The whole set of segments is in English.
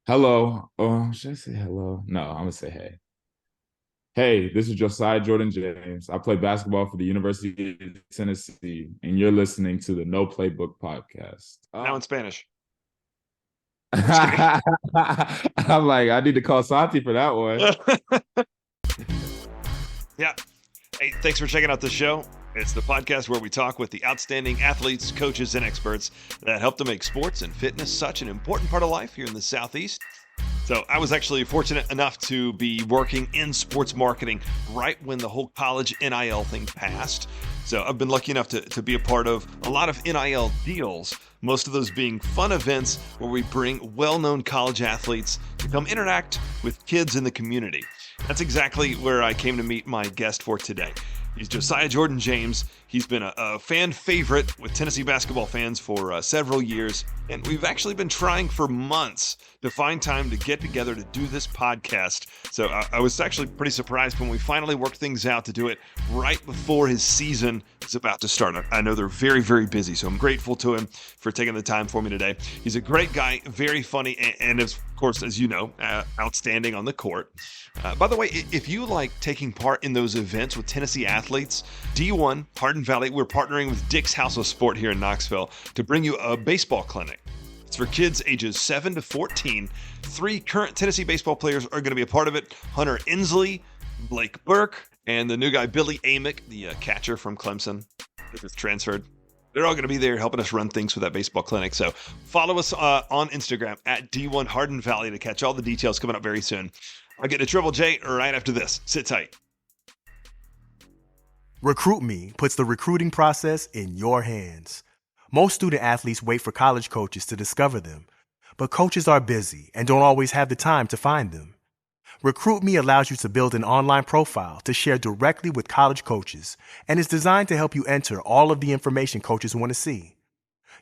Hello. Oh, should I say hello? No, I'm gonna say hey. Hey, this is Josiah-Jordan James. I play basketball for the University of Tennessee, and you're listening to the No Playbook podcast. Now in Spanish. I'm just kidding. I'm like, I need to call Santi for that one. Yeah. Hey, thanks for checking out the show. It's the podcast where we talk with the outstanding athletes, coaches, and experts that help to make sports and fitness such an important part of life here in the Southeast. So I was actually fortunate enough to be working in sports marketing right when the whole college NIL thing passed. So I've been lucky enough to be a part of a lot of NIL deals, most of those being fun events where we bring well-known college athletes to come interact with kids in the community. That's exactly where I came to meet my guest for today. He's Josiah-Jordan James. He's been a fan favorite with Tennessee basketball fans for several years, and we've actually been trying for months to find time to get together to do this podcast. So I was actually pretty surprised when we finally worked things out to do it right before his season is about to start. I know they're very, very busy, so I'm grateful to him for taking the time for me today. He's a great guy, very funny, and of course, as you know, outstanding on the court. By the way, if you like taking part in those events with Tennessee athletes, D1, Hardin Valley, we're partnering with Dick's House of Sport here in Knoxville to bring you a baseball clinic. It's for kids ages 7 to 14. 3 current Tennessee baseball players are going to be a part of it. Hunter Inslee, Blake Burke, and the new guy, Billy Amick, the catcher from Clemson that was transferred. They're all going to be there helping us run things for that baseball clinic. So follow us on Instagram at D1 Hardin Valley to catch all the details coming up very soon. I'll get to Triple J right after this. Sit tight. Recruit Me puts the recruiting process in your hands. Most student athletes wait for college coaches to discover them, but coaches are busy and don't always have the time to find them. Recruit Me allows you to build an online profile to share directly with college coaches and is designed to help you enter all of the information coaches want to see.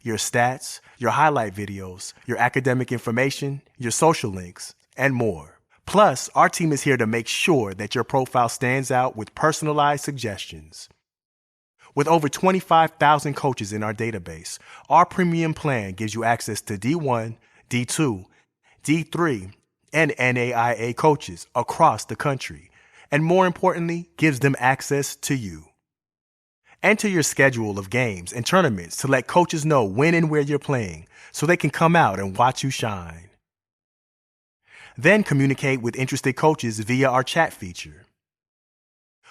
Your stats, your highlight videos, your academic information, your social links, and more. Plus, our team is here to make sure that your profile stands out with personalized suggestions. With over 25,000 coaches in our database, our premium plan gives you access to D1, D2, D3, and NAIA coaches across the country, and more importantly, gives them access to you. Enter your schedule of games and tournaments to let coaches know when and where you're playing so they can come out and watch you shine. Then communicate with interested coaches via our chat feature.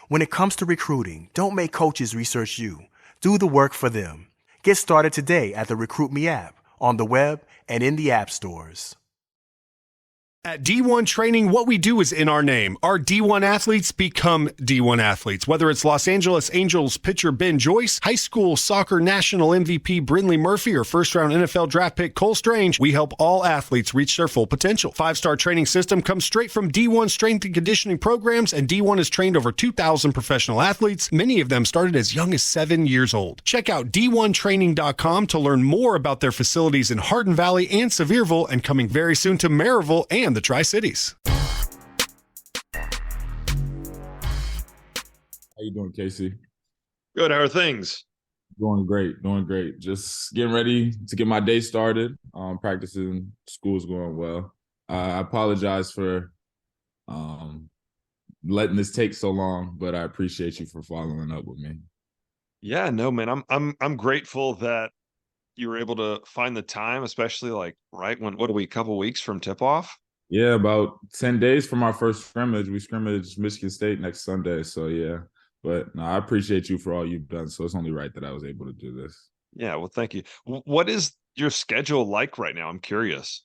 When it comes to recruiting, don't make coaches research you. Do the work for them. Get started today at the Recruit Me app, on the web, and in the app stores. At D1 Training, what we do is in our name. Our D1 athletes become D1 athletes. Whether it's Los Angeles Angels pitcher Ben Joyce, high school soccer national MVP Brinley Murphy, or first-round NFL draft pick Cole Strange, we help all athletes reach their full potential. 5-star training system comes straight from D1 strength and conditioning programs, and D1 has trained over 2,000 professional athletes. Many of them started as young as 7 years old. Check out D1Training.com to learn more about their facilities in Hardin Valley and Sevierville, and coming very soon to Maryville and the Tri-Cities. How you doing, Casey? Good. How are things? Doing great, doing great. Just getting ready to get my day started. Practicing, school's going well. I apologize for letting this take so long, but I appreciate you for following up with me. Yeah, no, man. I'm grateful that you were able to find the time, especially like right when what are we, a couple weeks from tip off? Yeah, about 10 days from our first scrimmage. We scrimmage Michigan State next Sunday. So yeah. But no, I appreciate you for all you've done. So it's only right that I was able to do this. Yeah, well, thank you. What is your schedule like right now? I'm curious.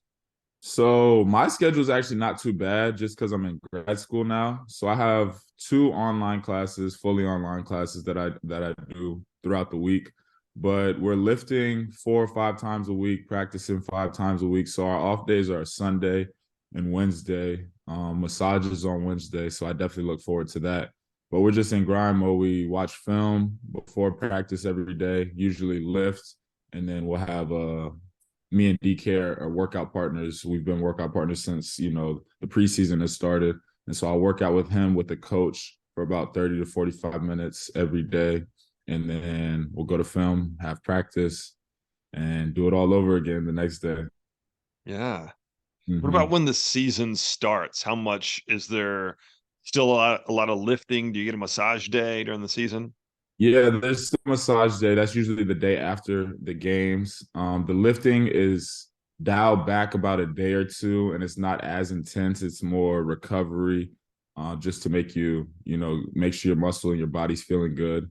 So my schedule is actually not too bad just because I'm in grad school now. So I have 2 online classes, fully online classes that I do throughout the week. But we're lifting 4 or 5 times a week, practicing 5 times a week. So our off days are Sunday and Wednesday. Massages on Wednesday. So I definitely look forward to that. But we're just in grind mode. We watch film before practice every day, usually lift, and then we'll have me and DK are workout partners. We've been workout partners since, the preseason has started. And so I'll work out with him, with the coach, for about 30 to 45 minutes every day. And then we'll go to film, have practice, and do it all over again the next day. Yeah. What about when the season starts? How much is there still a lot of lifting? Do you get a massage day during the season? Yeah, there's still massage day. That's usually the day after the games. The lifting is dialed back about a day or two, and it's not as intense. It's more recovery, just to make make sure your muscle and your body's feeling good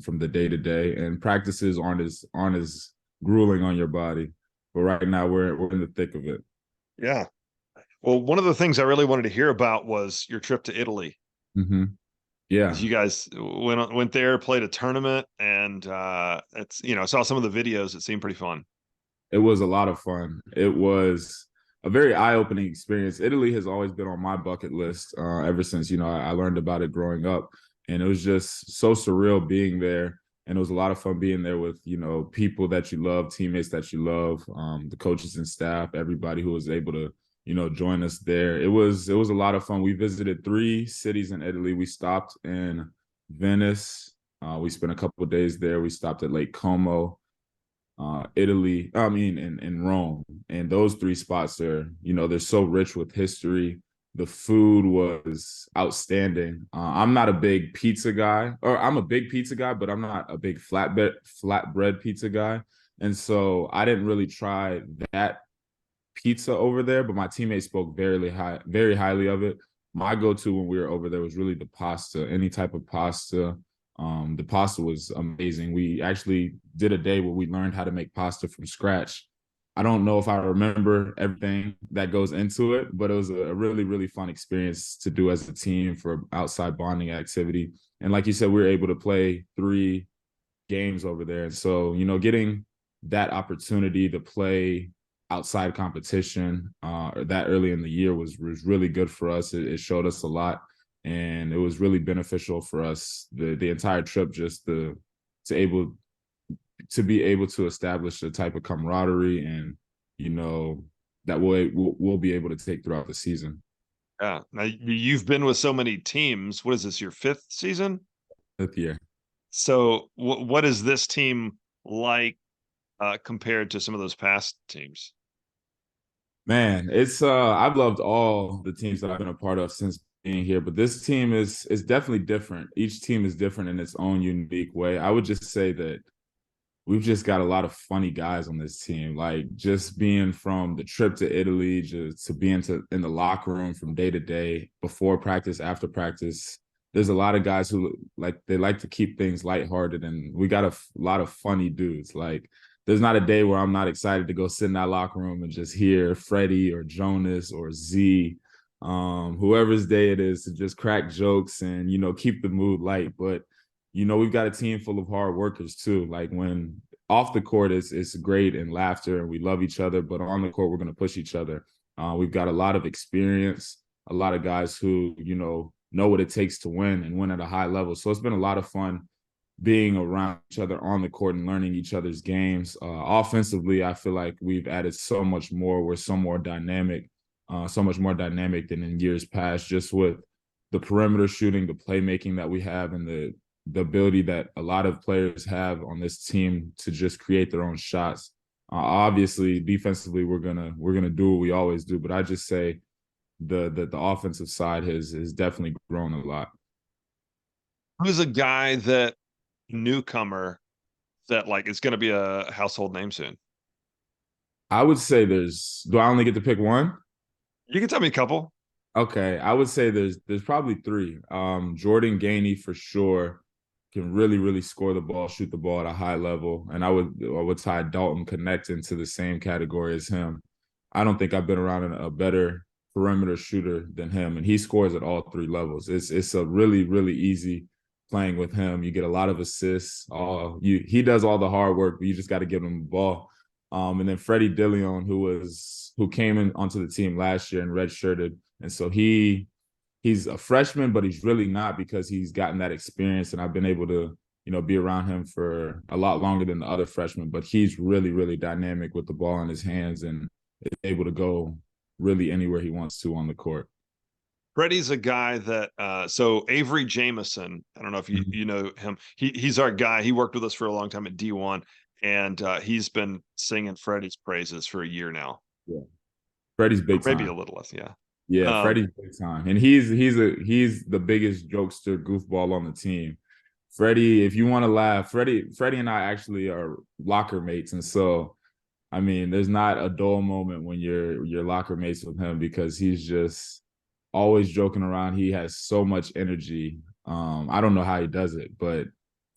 from the day to day. And practices aren't as grueling on your body. But right now we're in the thick of it. Yeah. Well, one of the things I really wanted to hear about was your trip to Italy. Mm-hmm. Yeah. You guys went there, played a tournament, and I saw some of the videos. It seemed pretty fun. It was a lot of fun. It was a very eye-opening experience. Italy has always been on my bucket list ever since, I learned about it growing up. And it was just so surreal being there. And it was a lot of fun being there with, people that you love, teammates that you love, the coaches and staff, everybody who was able to, join us there. It was a lot of fun. We visited 3 cities in Italy. We stopped in Venice. We spent a couple of days there. We stopped at Lake Como. Italy, in Rome. And those 3 spots they're so rich with history. The food was outstanding. I'm not a big pizza guy, or I'm a big pizza guy, but I'm not a big flatbread pizza guy. And so I didn't really try that pizza over there, but my teammates spoke very highly of it. My go-to when we were over there was really the pasta, any type of pasta. The pasta was amazing. We actually did a day where we learned how to make pasta from scratch. I don't know if I remember everything that goes into it, but it was a really, really fun experience to do as a team for outside bonding activity. And like you said, we were able to play 3 games over there. And so, getting that opportunity to play outside competition that early in the year was really good for us. It showed us a lot. And it was really beneficial for us the entire trip, just to be able to establish a type of camaraderie and that we'll be able to take throughout the season. Yeah. Now you've been with so many teams. What is this, your 5th season? 5th year. So what is this team like compared to some of those past teams? Man, it's I've loved all the teams that I've been a part of since being here, but this team is definitely different. Each team is different in its own unique way. I would just say that we've just got a lot of funny guys on this team. Like, just being from the trip to Italy, just to being in the locker room from day to day, before practice, after practice. There's a lot of guys who they like to keep things lighthearted, and we got a lot of funny dudes. Like, there's not a day where I'm not excited to go sit in that locker room and just hear Freddie or Jonas or Z, whoever's day it is, to just crack jokes and, keep the mood light. But, we've got a team full of hard workers too. Like, when off the court, it's great and laughter and we love each other, but on the court, we're going to push each other. We've got a lot of experience, a lot of guys who, know what it takes to win and win at a high level. So it's been a lot of fun being around each other on the court and learning each other's games. Offensively, I feel like we've added so much more. We're so much more dynamic than in years past, just with the perimeter shooting, the playmaking that we have, and the ability that a lot of players have on this team to just create their own shots. Obviously, defensively, we're gonna do what we always do, but I just say the offensive side has definitely grown a lot. Who's a guy that newcomer that is going to be a household name soon? I would say do I only get to pick one? You can tell me a couple. Okay, I would say there's probably 3. Jordan Gainey for sure can really, really score the ball, shoot the ball at a high level, and I would tie Dalton Connect into the same category as him. I don't think I've been around a better perimeter shooter than him, and he scores at all 3 levels. It's a really, really easy playing with him. You get a lot of assists. He does all the hard work, but you just got to give him the ball. And then Freddie DeLeon, who came in onto the team last year and redshirted, and so he's a freshman, but he's really not, because he's gotten that experience, and I've been able to be around him for a lot longer than the other freshmen. But he's really, really dynamic with the ball in his hands and is able to go really anywhere he wants to on the court. Freddie's a guy that so Avery Jamison, I don't know if you know him. He's our guy. He worked with us for a long time at D1, and he's been singing Freddie's praises for a year now. Yeah. Freddie's or big maybe a time. little less. Yeah. Yeah, Um, Freddie's big time, and he's the biggest jokester goofball on the team. Freddie, if you want to laugh, Freddie and I actually are locker mates, and so I mean, there's not a dull moment when you're locker mates with him because he's just always joking around. He has so much energy. I don't know how he does it, but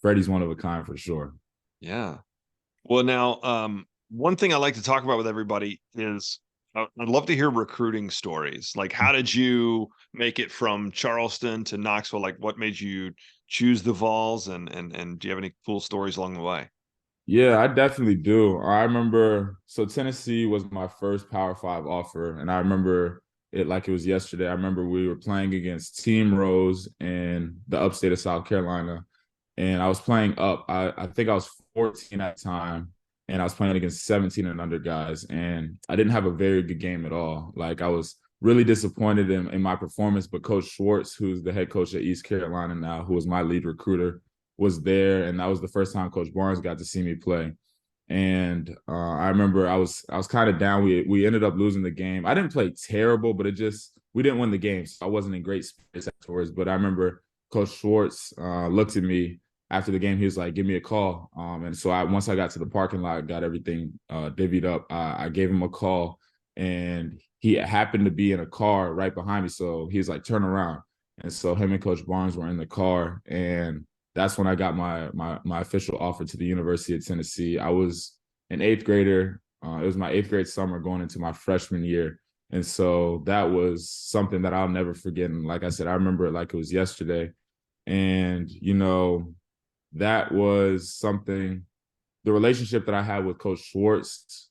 Freddie's one of a kind for sure. yeah. Well, now, one thing I like to talk about with everybody is I'd love to hear recruiting stories. Like, how did you make it from Charleston to Knoxville? Like, what made you choose the Vols, and do you have any cool stories along the way? Yeah, I definitely do. I remember, so Tennessee was my first Power Five offer, and I remember it like it was yesterday. I remember we were playing against Team Rose in the upstate of South Carolina, and I was playing up. I think I was 14 at the time, and I was playing against 17 and under guys, and I didn't have a very good game at all. Like I was really disappointed in my performance, but Coach Schwartz, who's the head coach at East Carolina now, who was my lead recruiter, was there, and that was the first time Coach Barnes got to see me play. And I remember I was kind of down. We ended up losing the game. I didn't play terrible, but we didn't win the game, so I wasn't in great spirits afterwards. But I remember Coach Schwartz looked at me after the game. He was like, "Give me a call." And so once I got to the parking lot, got everything divvied up. I gave him a call, and he happened to be in a car right behind me. So he was like, "Turn around." And so him and Coach Barnes were in the car, and that's when I got my official offer to the University of Tennessee. I was an eighth grader. It was my eighth grade summer going into my freshman year. And so that was something that I'll never forget. And like I said, I remember it like it was yesterday. And, that was something, the relationship that I had with Coach Schwartz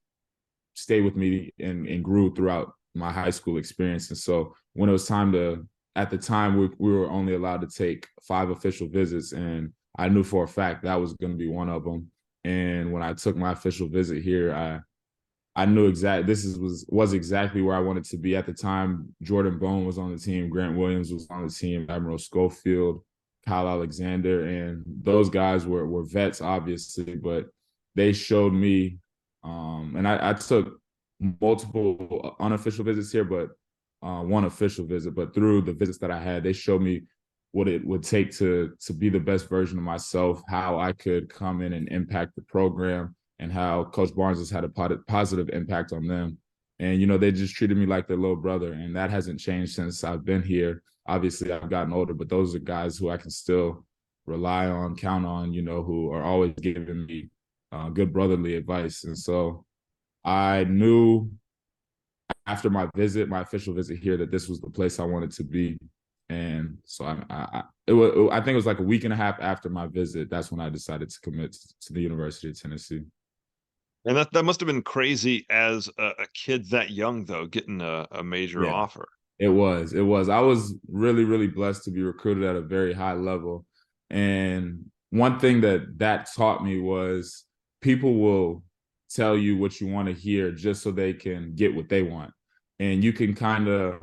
stayed with me and grew throughout my high school experience. And so when it was time to, at the time, we were only allowed to take 5 official visits, and I knew for a fact that was going to be one of them. And when I took my official visit here, I knew was exactly where I wanted to be at the time. Jordan Bone was on the team, Grant Williams was on the team, Admiral Schofield, Kyle Alexander, and those guys were vets, obviously, but they showed me. And I took multiple unofficial visits here, but one official visit. But through the visits that I had, they showed me what it would take to be the best version of myself, how I could come in and impact the program, and how Coach Barnes has had a positive impact on them. And, they just treated me like their little brother. And that hasn't changed since I've been here. Obviously, I've gotten older, but those are guys who I can still rely on, count on, who are always giving me good brotherly advice. And so I knew after my official visit here, that this was the place I wanted to be. And so I think it was like a week and a half after my visit, that's when I decided to commit to the University of Tennessee. And that must have been crazy as a kid that young, though, getting a major Yeah, offer. it was. I was really, really blessed to be recruited at a very high level. And one thing that taught me was people will tell you what you want to hear just so they can get what they want. And you can kind of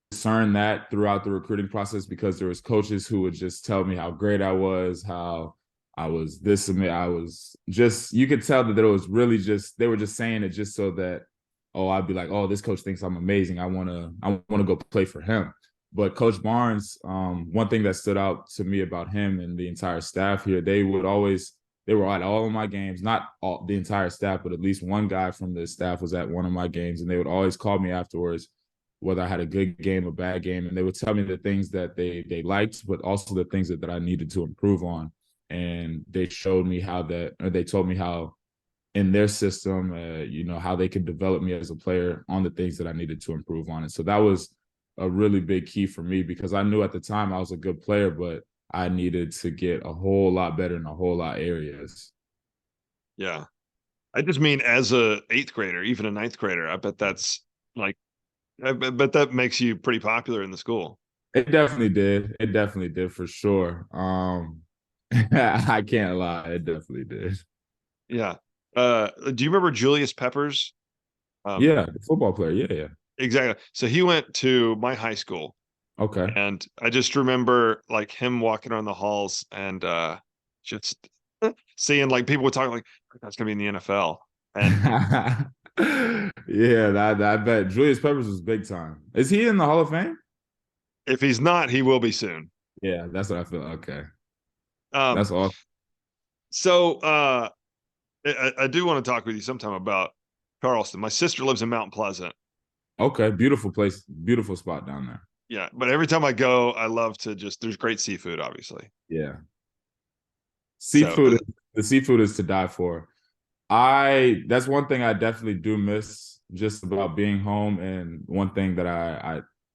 discern that throughout the recruiting process, because there was coaches who would just tell me how great I was, how I was this, I was just, you could tell that it was really just, they were just saying it just so that, oh, I'd be like, oh, this coach thinks I'm amazing. I want to go play for him. But Coach Barnes, one thing that stood out to me about him and the entire staff here, they were at all of my games, not all the entire staff, but at least one guy from the staff was at one of my games, and they would always call me afterwards, whether I had a good game or bad game, and they would tell me the things that they liked, but also the things that I needed to improve on. And they told me how in their system, how they could develop me as a player on the things that I needed to improve on. And so that was a really big key for me, because I knew at the time I was a good player, but I needed to get a whole lot better in a whole lot of areas. Yeah. I just mean as a eighth grader, even a ninth grader, I bet that's like, I bet that makes you pretty popular in the school. It definitely did. It definitely did, for sure. I can't lie. It definitely did. Yeah. Do you remember Julius Peppers? Yeah, the football player. Yeah, yeah. Exactly. So he went to my high school, Okay. and I just remember like him walking around the halls and just seeing like people would talk like, that's gonna be in the NFL. And Yeah, that I bet Julius Peppers was big time. Is he in the Hall of Fame? If he's not, he will be soon. Yeah, that's what I feel. Okay, Um, that's awesome. so I do want to talk with you sometime about Charleston. My sister lives in Mount Pleasant. Okay, beautiful place, beautiful spot down there. Yeah, but every time I go, I love to there's great seafood, obviously. Yeah, So seafood. The seafood is to die for. That's one thing I definitely do miss just about being home, and one thing that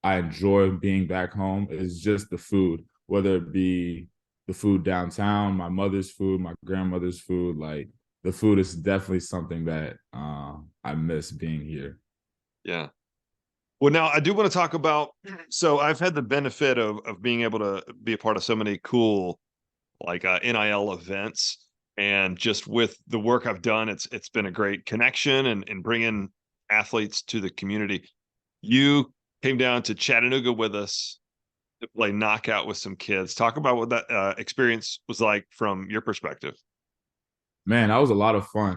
I enjoy being back home is just the food, whether it be the food downtown, my mother's food, my grandmother's food. Like the food is definitely something that I miss being here. yeah. Well, now I do want to talk about. So I've had the benefit of being able to be a part of so many cool like NIL events, and just with the work I've done, it's been a great connection and bringing athletes to the community. You came down to Chattanooga with us to play knockout with some kids. Talk about what that experience was like from your perspective. Man, that was a lot of fun.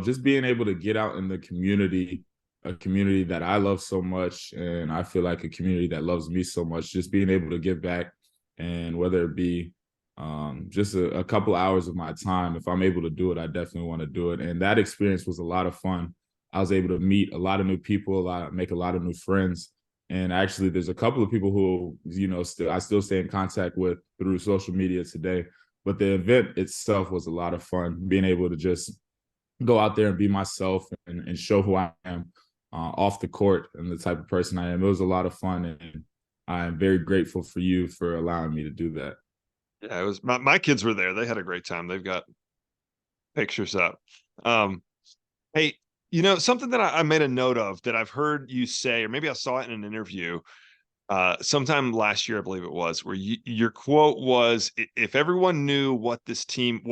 Just being able to get out in the community, a community that I love so much, and I feel like a community that loves me so much, just being able to give back, and whether it be just a couple hours of my time, if I'm able to do it, I definitely want to do it. And that experience was a lot of fun. I was able to meet a lot of new people, make a lot of new friends. And actually, there's a couple of people who, I still stay in contact with through social media today. But the event itself was a lot of fun, being able to just go out there and be myself and show who I am off the court and the type of person I am. It was a lot of fun, and I'm very grateful for you for allowing me to do that. Yeah, it was my kids were there. They had a great time. They've got pictures up. Um, hey, something that I made a note of that I've heard you say, or maybe I saw it in an interview sometime last year, I believe it was, where your quote was, "If everyone knew what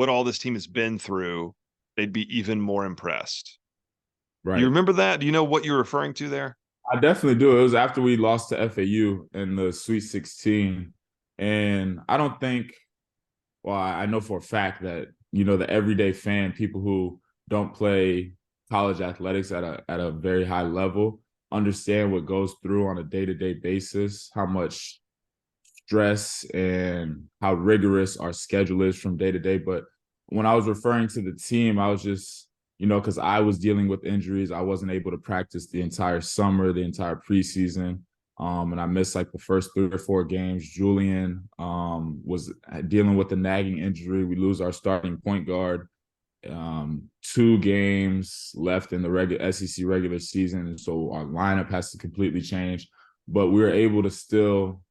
all this team has been through, they'd be even more impressed." Do you Right. remember that? Do you know what you're referring to there? I definitely do. It was after we lost to FAU in the Sweet 16. And I don't think, well, I know for a fact that, the everyday fan, people who don't play college athletics at a very high level, understand what goes through on a day-to-day basis, how much stress and how rigorous our schedule is from day to day. But when I was referring to the team, I was just, because I was dealing with injuries, I wasn't able to practice the entire summer, the entire preseason. And I missed like the first 3 or 4 games. Julian was dealing with a nagging injury. We lose our starting point guard. 2 games left in the regular SEC regular season, and so our lineup has to completely change. But we were able to still,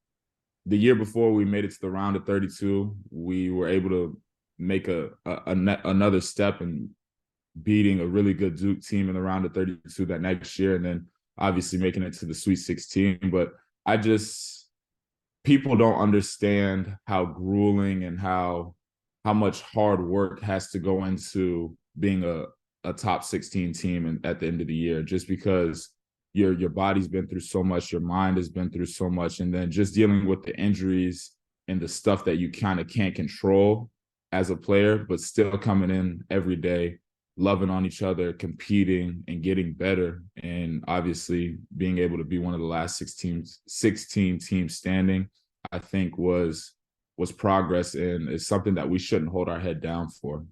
the year before we made it to the round of 32, we were able to make another step in beating a really good Duke team in the round of 32 that next year, and then obviously making it to the Sweet 16. But people don't understand how grueling and how much hard work has to go into being a top 16 team at the end of the year, just because your body's been through so much, your mind has been through so much, and then just dealing with the injuries and the stuff that you kind of can't control as a player, but still coming in every day, loving on each other, competing and getting better, and obviously being able to be one of the last 16 teams standing, I think was progress, and is something that we shouldn't hold our head down for.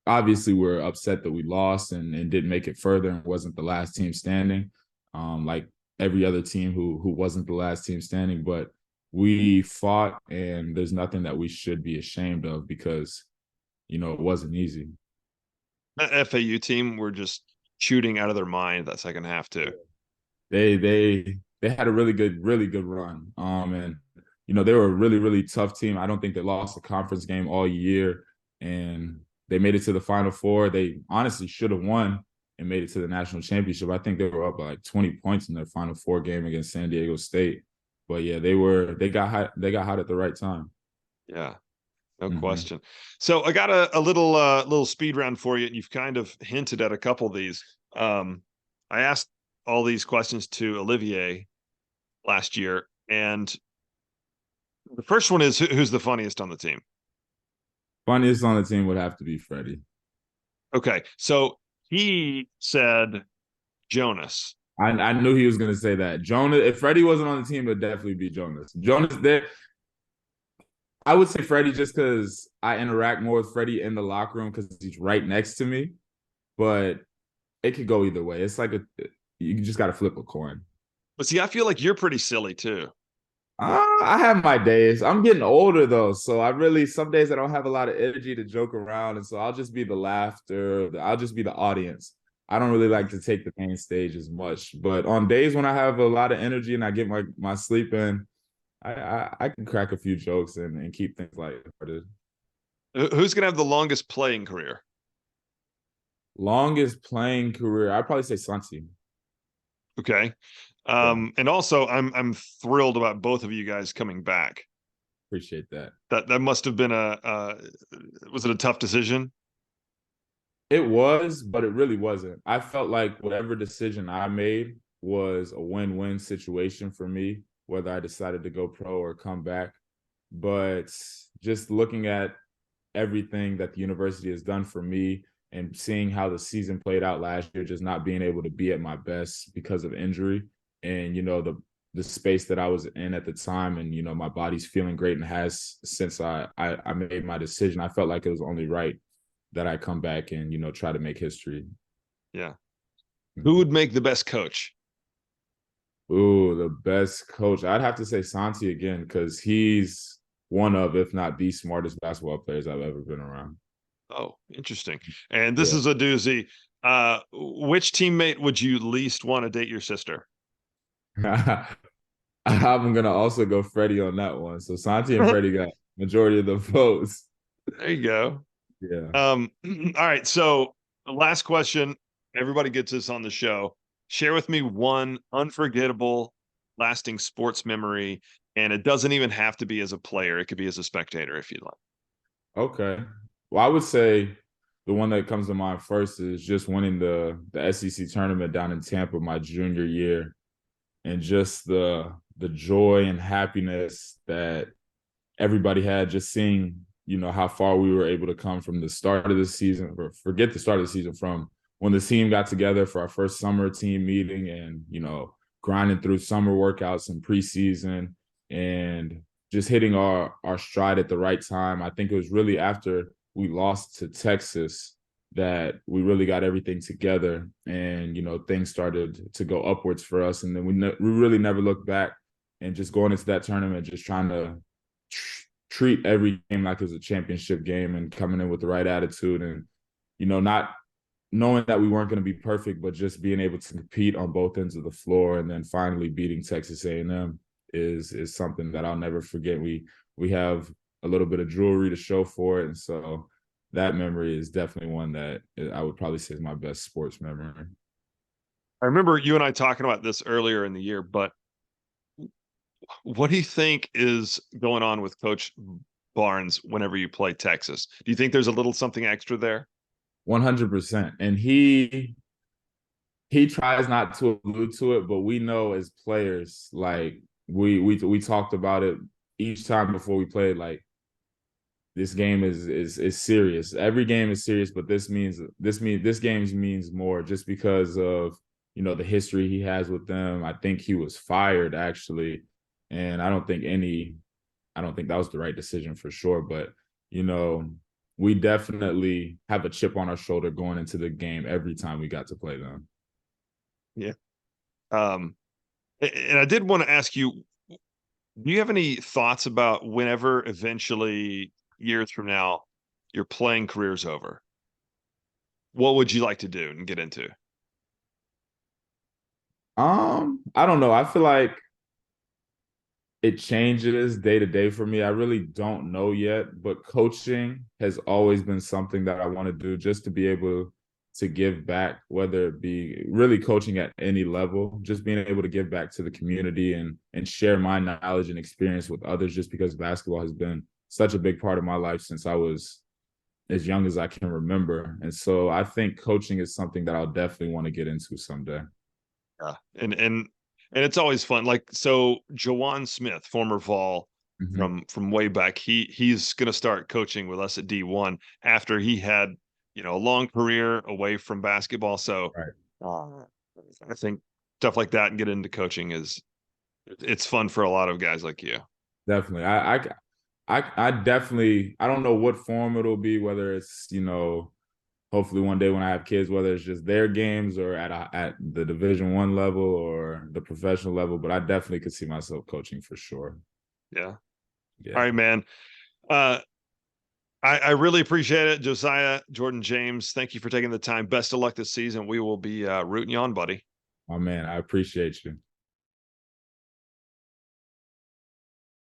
Obviously, we're upset that we lost and didn't make it further and wasn't the last team standing, like every other team who wasn't the last team standing. But we fought, and there's nothing that we should be ashamed of, because, it wasn't easy. That FAU team were just shooting out of their mind that second half too. They had a really good run. And they were a really, really tough team. I don't think they lost a conference game all year, and they made it to the Final Four. They honestly should have won and made it to the national championship. I think they were up by like 20 points in their Final Four game against San Diego State. But yeah, they got hot at the right time. Yeah, no question. So I got a little speed round for you, and you've kind of hinted at a couple of these. I asked all these questions to Olivier last year, and the first one is, who's the funniest on the team? Funniest on the team would have to be Freddie. Okay, so he said Jonas. I knew he was going to say that. Jonas, if Freddie wasn't on the team, it would definitely be Jonas. Jonas, there. I would say Freddie just because I interact more with Freddie in the locker room because he's right next to me. But it could go either way. It's like you just got to flip a coin. But see, I feel like you're pretty silly too. I have my days. I'm getting older though, so some days I don't have a lot of energy to joke around, and so I'll just be the laughter. I'll just be the audience. I don't really like to take the main stage as much, but on days when I have a lot of energy and I get my sleep in, I can crack a few jokes and keep things lighthearted. Who's gonna have the longest playing career? Longest playing career, I'd probably say Santi. Okay. And also I'm thrilled about both of you guys coming back. Appreciate that. That must have been was it a tough decision? It was, but it really wasn't. I felt like whatever decision I made was a win-win situation for me, whether I decided to go pro or come back. But just looking at everything that the university has done for me and seeing how the season played out last year, just not being able to be at my best because of injury and, the space that I was in at the time and, my body's feeling great and has since I made my decision, I felt like it was only right that I come back and, try to make history. Yeah. Who would make the best coach? Ooh, the best coach. I'd have to say Santi again, because he's one of, if not the smartest basketball players I've ever been around. Oh, interesting. And this is a doozy. Which teammate would you least want to date your sister? I'm gonna also go Freddie on that one. So Santi and Freddie got majority of the votes. There you go. Yeah. All right. So the last question, everybody gets this on the show. Share with me one unforgettable, lasting sports memory. And it doesn't even have to be as a player. It could be as a spectator if you'd like. Okay. Well, I would say the one that comes to mind first is just winning the SEC tournament down in Tampa my junior year, and just the joy and happiness that everybody had, just seeing, how far we were able to come from the start of the season, or forget the start of the season, from when the team got together for our first summer team meeting and, grinding through summer workouts and preseason and just hitting our stride at the right time. I think it was really after we lost to Texas that we really got everything together and, things started to go upwards for us. And then we really never looked back, and just going into that tournament, just trying to treat every game like it was a championship game and coming in with the right attitude and, not knowing that we weren't going to be perfect, but just being able to compete on both ends of the floor. And then finally beating Texas A&M is something that I'll never forget. We have a little bit of jewelry to show for it. And so that memory is definitely one that I would probably say is my best sports memory. I remember you and I talking about this earlier in the year, but what do you think is going on with Coach Barnes whenever you play Texas? Do you think there's a little something extra there? 100%. And he tries not to allude to it, but we know as players, like we talked about it each time before we played, like this game is serious. Every game is serious, but this game means more just because of, the history he has with them. I think he was fired actually. And I don't think that was the right decision for sure. But, we definitely have a chip on our shoulder going into the game every time we got to play them. Yeah. And I did want to ask you, do you have any thoughts about whenever eventually years from now your playing career's over? What would you like to do and get into? I don't know. I feel like it changes day to day for me. I really don't know yet, but coaching has always been something that I want to do, just to be able to give back, whether it be really coaching at any level, just being able to give back to the community and share my knowledge and experience with others, just because basketball has been such a big part of my life since I was as young as I can remember. And so I think coaching is something that I'll definitely want to get into someday. Yeah. And it's always fun. Like, so Jawan Smith, former Vol from way back, he's going to start coaching with us at D1 after he had, a long career away from basketball. So right. I think stuff like that and get into coaching it's fun for a lot of guys like you. Definitely. I definitely, I don't know what form it'll be, whether it's, hopefully one day when I have kids, whether it's just their games or at the Division I level or the professional level, but I definitely could see myself coaching for sure. Yeah. Yeah. All right, man. I really appreciate it. Josiah-Jordan James, thank you for taking the time. Best of luck this season. We will be rooting you on, buddy. Oh man, I appreciate you.